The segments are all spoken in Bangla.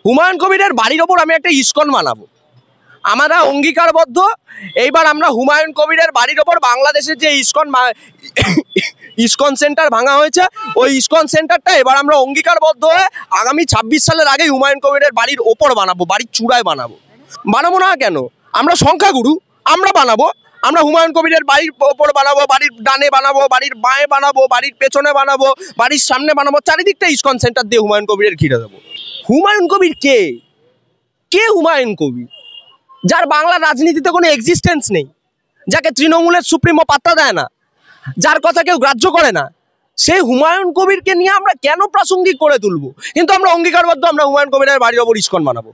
হুমায়ুন কবিরের বাড়ির ওপর আমি একটা ইস্কন বানাবো। আমরা অঙ্গীকারবদ্ধ, এইবার আমরা হুমায়ুন কবিরের বাড়ির ওপর বাংলাদেশের যে ইস্কন সেন্টার ভাঙা হয়েছে, ওই ইস্কন সেন্টারটা এবার আমরা অঙ্গীকারবদ্ধ হয়ে আগামী 26 সালের আগে হুমায়ুন কবিরের বাড়ির ওপর বানাবো, বাড়ির চূড়ায় বানাবো। বানাবো না কেন? আমরা সংখ্যাগুরু, আমরা বানাবো। আমরা হুমায়ুন কবিরের বাড়ির ওপর বানাবো, বাড়ির ডানে বানাবো, বাড়ির বাঁয়ে বানাবো, বাড়ির পেছনে বানাবো, বাড়ির সামনে বানাবো, চারিদিকটা ইস্কন সেন্টার দিয়ে হুমায়ুন কবিরের ঘিরে দেবো। হুমায়ুন কবির কে? কে হুমায়ুন কবির? যার বাংলার রাজনীতিতে কোনো এক্সিস্টেন্স নেই, যাকে তৃণমূলের সুপ্রিমো পাত্তা দেয় না, যার কথা কেউ গ্রাহ্য করে না, সেই হুমায়ুন কবিরকে নিয়ে আমরা কেন প্রাসঙ্গিক করে তুলবো? কিন্তু আমরা অঙ্গীকারবদ্ধ, আমরা হুমায়ুন কবিরের বাড়ির ওপর ইস্কন বানাবো।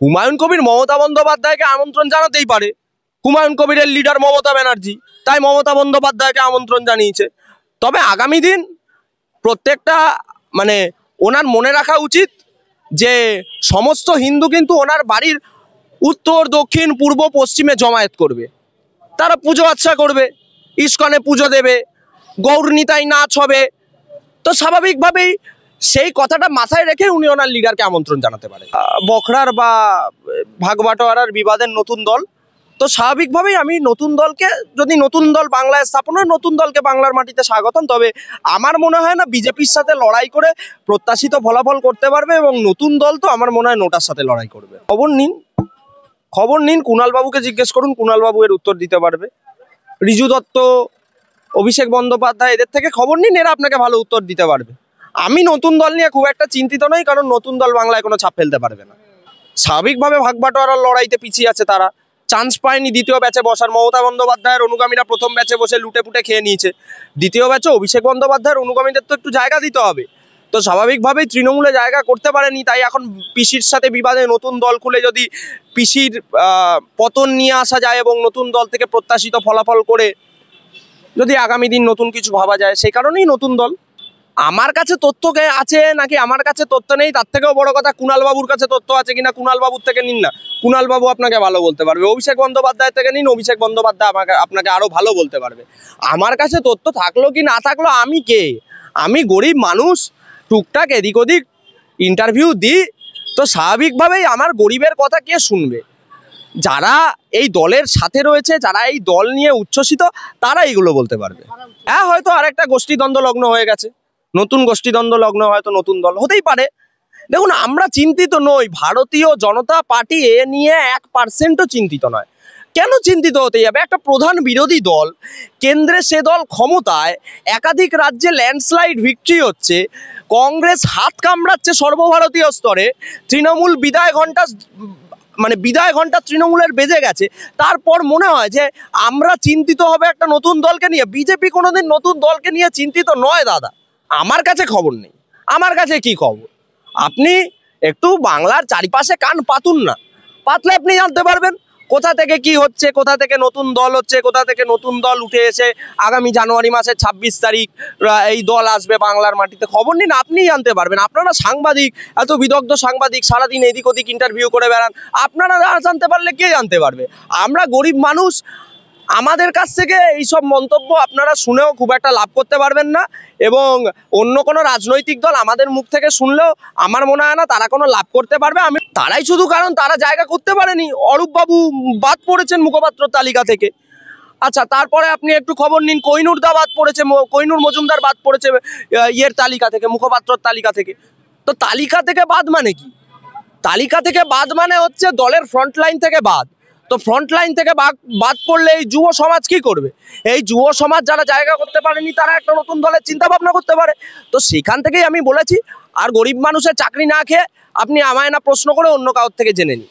হুমায়ুন কবির মমতা বন্দ্যোপাধ্যায়কে আমন্ত্রণ জানাতেই পারে, হুমায়ুন কবিরের লিডার মমতা ব্যানার্জি, তাই মমতা বন্দ্যোপাধ্যায়কে আমন্ত্রণ জানিয়েছে। তবে আগামী দিন প্রত্যেকটা ওনার মনে রাখা উচিত যে সমস্ত হিন্দু কিন্তু ওনার বাড়ির উত্তর, দক্ষিণ, পূর্ব, পশ্চিমে জমায়েত করবে, তারা পুজো আচ্ছা করবে, ইস্কনে পুজো দেবে, গৌরনীতায় নাচ হবে। তো স্বাভাবিকভাবেই সেই কথাটা মাথায় রেখে উনি ওনার লিডারকে আমন্ত্রণ জানাতে পারে। বখরার বা ভাগবাটোয়ারার বিবাদের নতুন দল, তো স্বাভাবিকভাবেই আমি নতুন দলকে, যদি নতুন দল বাংলায় স্থাপন হয়, নতুন দলকে বাংলার মাটিতে স্বাগতম। তবে আমার মনে হয় না বিজেপির সাথে লড়াই করে প্রত্যাশিত ফলাফল করতে পারবে, এবং নতুন দল তো আমার মনে হয় নোটার সাথে লড়াই করবে। খবর নিন, কুণাল বাবুকে জিজ্ঞেস করুন, কুণাল বাবু এর উত্তর দিতে পারবে। রিজু দত্ত, অভিষেক বন্দ্যোপাধ্যায়, এদের থেকে খবর নিন, এরা আপনাকে ভালো উত্তর দিতে পারবে। আমি নতুন দল নিয়ে খুব একটা চিন্তিত নই, কারণ নতুন দল বাংলায় কোনো ছাপ ফেলতে পারবে না। স্বাভাবিকভাবে ভাগবাটোয়ারার লড়াইতে পিছিয়ে আছে তারা, চান্স পায়নি দ্বিতীয় ব্যাচে বসার। মমতা বন্দ্যোপাধ্যায়ের অনুগামীরা প্রথম ব্যাচে বসে লুটে পুটে খেয়ে নিয়েছে, দ্বিতীয় ব্যাচে অভিষেক বন্দ্যোপাধ্যায়ের অনুগামীদের তো একটু জায়গা দিতে হবে। তো স্বাভাবিকভাবেই তৃণমূলে জায়গা করতে পারেনি, তাই এখন পিসির সাথে বিবাদে নতুন দল খুলে যদি পিসির পতন নিয়ে আসা যায় এবং নতুন দল থেকে প্রত্যাশিত ফলাফল করে যদি আগামী দিন নতুন কিছু ভাবা যায়, সেই কারণেই নতুন দল। আমার কাছে তথ্য আছে নাকি আমার কাছে তথ্য নেই, তার থেকেও বড় কথা কুণাল বাবুর কাছে তথ্য আছে কিনা, কুণাল বাবুর থেকে নিন না, কুণাল বাবু আপনাকে ভালো বলতে পারবে। অভিষেক বন্দ্যোপাধ্যায়ের থেকে নিন, অভিষেক বন্দ্যোপাধ্যায় আপনাকে আরো ভালো বলতে পারবে। আমার কাছে তথ্য থাকলো কি না থাকলো, আমি কে? আমি গরিব মানুষ, টুকটাক এদিক ওদিক ইন্টারভিউ দিই, তো স্বাভাবিকভাবেই আমার গরিবের কথা কে শুনবে? যারা এই দলের সাথে রয়েছে, যারা এই দল নিয়ে উচ্ছ্বসিত, তারা এইগুলো বলতে পারবে। হ্যাঁ, হয়তো আরেকটা গোষ্ঠীদ্বন্দ্ব লগ্ন হয়ে গেছে, নতুন গোষ্ঠীদ্বন্দ্ব লগ্ন, হয়তো নতুন দল হতেই পারে। দেখুন, আমরা চিন্তিত নই, ভারতীয় জনতা পার্টি এ নিয়ে 1%ও চিন্তিত নয়। কেন চিন্তিত হতে যাবে? একটা প্রধান বিরোধী দল, কেন্দ্রে সে দল ক্ষমতায়, একাধিক রাজ্যে ল্যান্ডস্লাইড ভিক্টরি হচ্ছে, কংগ্রেস হাত কামড়াচ্ছে সর্বভারতীয় স্তরে, তৃণমূল বিদায় ঘন্টা তৃণমূলের বেজে গেছে, তারপর মনে হয় যে আমরা চিন্তিত হবে একটা নতুন দলকে নিয়ে। বিজেপি কোনোদিন নতুন দলকে নিয়ে চিন্তিত নয় দাদা। আমার কাছে খবর নেই, আমার কাছে কি খবর? আপনি একটু বাংলার চারিপাশে কান পাতুন না, পাতলে আপনি জানতে পারবেন কোথা থেকে কি হচ্ছে, কোথা থেকে নতুন দল হচ্ছে, কোথা থেকে নতুন দল উঠে এসে আগামী জানুয়ারি মাসের 26 তারিখ এই দল আসবে বাংলার মাটিতে। খবর নিন, আপনিই জানতে পারবেন। আপনারা সাংবাদিক, এত বিদগ্ধ সাংবাদিক, সারাদিন এদিক ওদিক ইন্টারভিউ করে বেড়ান, আপনারা জানতে পারলে কে জানতে পারবে? আমরা গরিব মানুষ, আমাদের কাছ থেকে এইসব মন্তব্য আপনারা শুনেও খুব একটা লাভ করতে পারবেন না, এবং অন্য কোনো রাজনৈতিক দল আমাদের মুখ থেকে শুনলেও আমার মনে হয় না তারা কোনো লাভ করতে পারবে। তারাই শুধু, কারণ তারা জায়গা করতে পারেনি, অরূপবাবু বাদ পড়েছেন মুখপাত্র তালিকা থেকে। আচ্ছা, তারপরে আপনি একটু খবর নিন, কোহিনুর মজুমদার বাদ পড়েছে তালিকা থেকে, মুখপাত্রর তালিকা থেকে। তো তালিকা থেকে বাদ মানে কি? তালিকা থেকে বাদ মানে হচ্ছে দলের ফ্রন্ট লাইন থেকে বাদ। তো ফ্রন্ট লাইন থেকে বাদ পড়লে এই যুব সমাজ কি করবে? এই যুব সমাজ যারা জায়গা করতে পারেনি, তারা একটা নতুন দলের চিন্তা ভাবনা করতে পারে। তো সেখান থেকেই আমি বলেছি, আর গরিব মানুষের চাকরি না খেয়ে আপনি আমায় না প্রশ্ন করে অন্য কারোর থেকে জেনে নিন।